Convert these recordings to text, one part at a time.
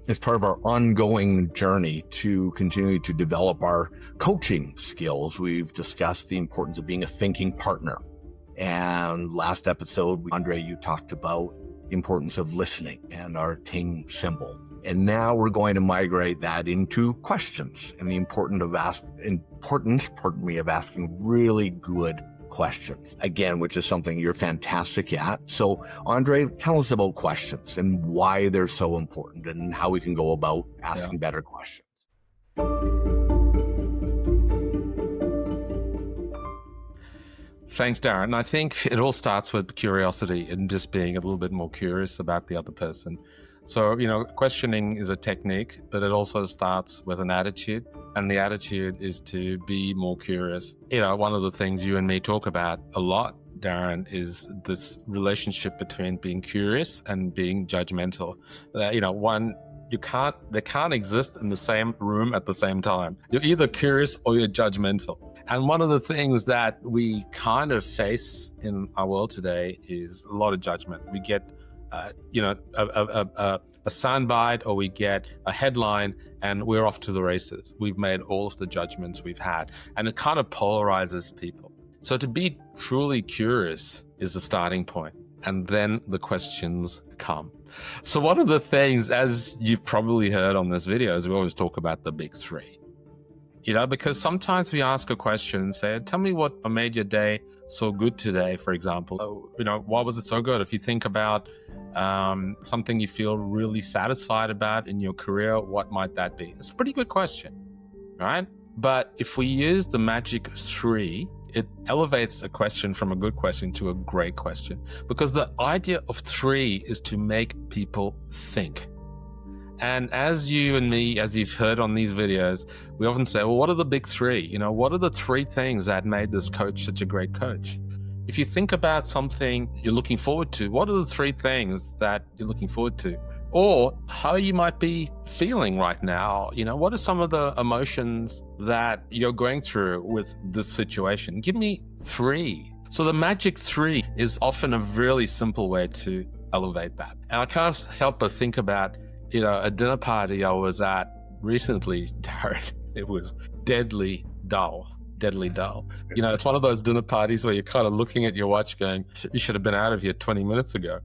as part of our ongoing journey to continue to develop our coaching skills, we've discussed the importance of being a thinking partner. And last episode, Andre, you talked about the importance of listening and our ting symbol. And now we're going to migrate that into questions and the importance of asking really good questions, again, which is something you're fantastic at. So, Andre, tell us about questions and why they're so important and how we can go about asking better questions. Thanks, Darren. I think it all starts with curiosity and just being a little bit more curious about the other person. So, questioning is a technique, but it also starts with an attitude. And the attitude is to be more curious. One of the things you and me talk about a lot, Darren, is this relationship between being curious and being judgmental. They can't exist in the same room at the same time. You're either curious or you're judgmental. And one of the things that we kind of face in our world today is a lot of judgment. We get a soundbite, or we get a headline, and we're off to the races. We've made all of the judgments we've had, and it kind of polarizes people. So to be truly curious is the starting point, and then the questions come. So one of the things, as you've probably heard on this video, is we always talk about the big three. Because sometimes we ask a question and say, tell me what made your day so good today, for example. Why was it so good? If you think about something you feel really satisfied about in your career, what might that be? It's a pretty good question, right? But if we use the magic three, it elevates a question from a good question to a great question, because the idea of three is to make people think. And as you and me, as you've heard on these videos, we often say, well, what are the big three? What are the three things that made this coach such a great coach? If you think about something you're looking forward to, what are the three things that you're looking forward to? Or how you might be feeling right now. What are some of the emotions that you're going through with this situation? Give me three. So the magic three is often a really simple way to elevate that. And I can't help but think about a dinner party I was at recently, Darren. It was deadly dull. It's one of those dinner parties where you're kind of looking at your watch going, you should have been out of here 20 minutes ago.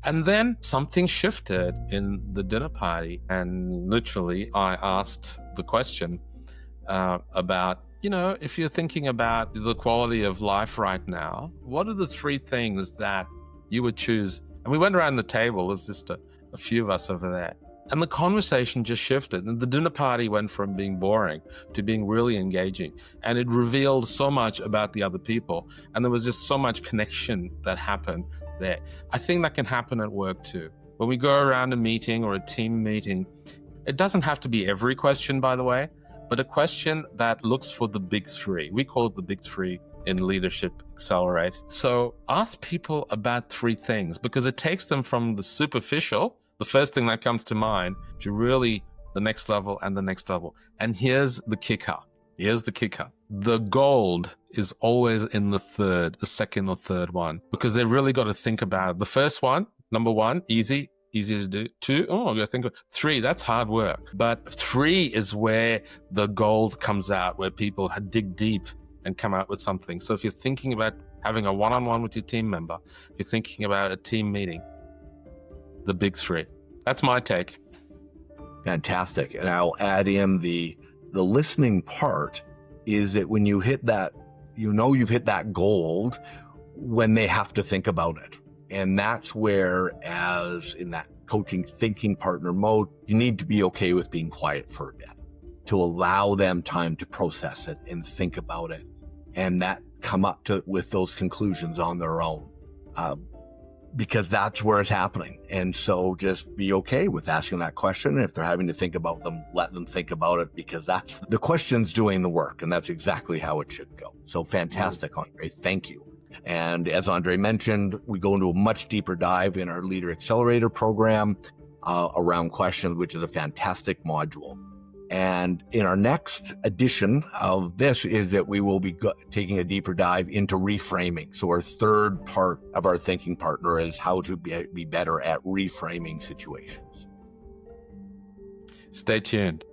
And then something shifted in the dinner party. And literally, I asked the question about, if you're thinking about the quality of life right now, what are the three things that you would choose? And we went around the table. There's just a few of us over there. And the conversation just shifted. And the dinner party went from being boring to being really engaging. And it revealed so much about the other people. And there was just so much connection that happened there. I think that can happen at work too. When we go around a meeting or a team meeting, it doesn't have to be every question, by the way, but a question that looks for the big three. We call it the big three in Leadership Accelerate. So ask people about three things, because it takes them from the superficial, the first thing that comes to mind, to really the next level and the next level. And here's the kicker. The gold is always in the second or third one, because they really got to think about it. The first one, number one, easy to do. Two, you got to think of. Three, that's hard work. But three is where the gold comes out, where people dig deep and come out with something. So if you're thinking about having a one-on-one with your team member, if you're thinking about a team meeting, the big three. That's my take. Fantastic. And I'll add in the listening part is that when you hit that, you've hit that gold when they have to think about it. And that's where, as in that coaching thinking partner mode, you need to be okay with being quiet for a bit, to allow them time to process it and think about it, and that come up with those conclusions on their own. Because that's where it's happening. And so just be okay with asking that question. If they're having to think about them, let them think about it, because that's the question's doing the work, and that's exactly how it should go. So fantastic, Andre. Thank you. And as Andre mentioned, we go into a much deeper dive in our Leader Accelerator program around questions, which is a fantastic module. And in our next edition of this is that we will be taking a deeper dive into reframing. So our third part of our thinking partner is how to be better at reframing situations. Stay tuned.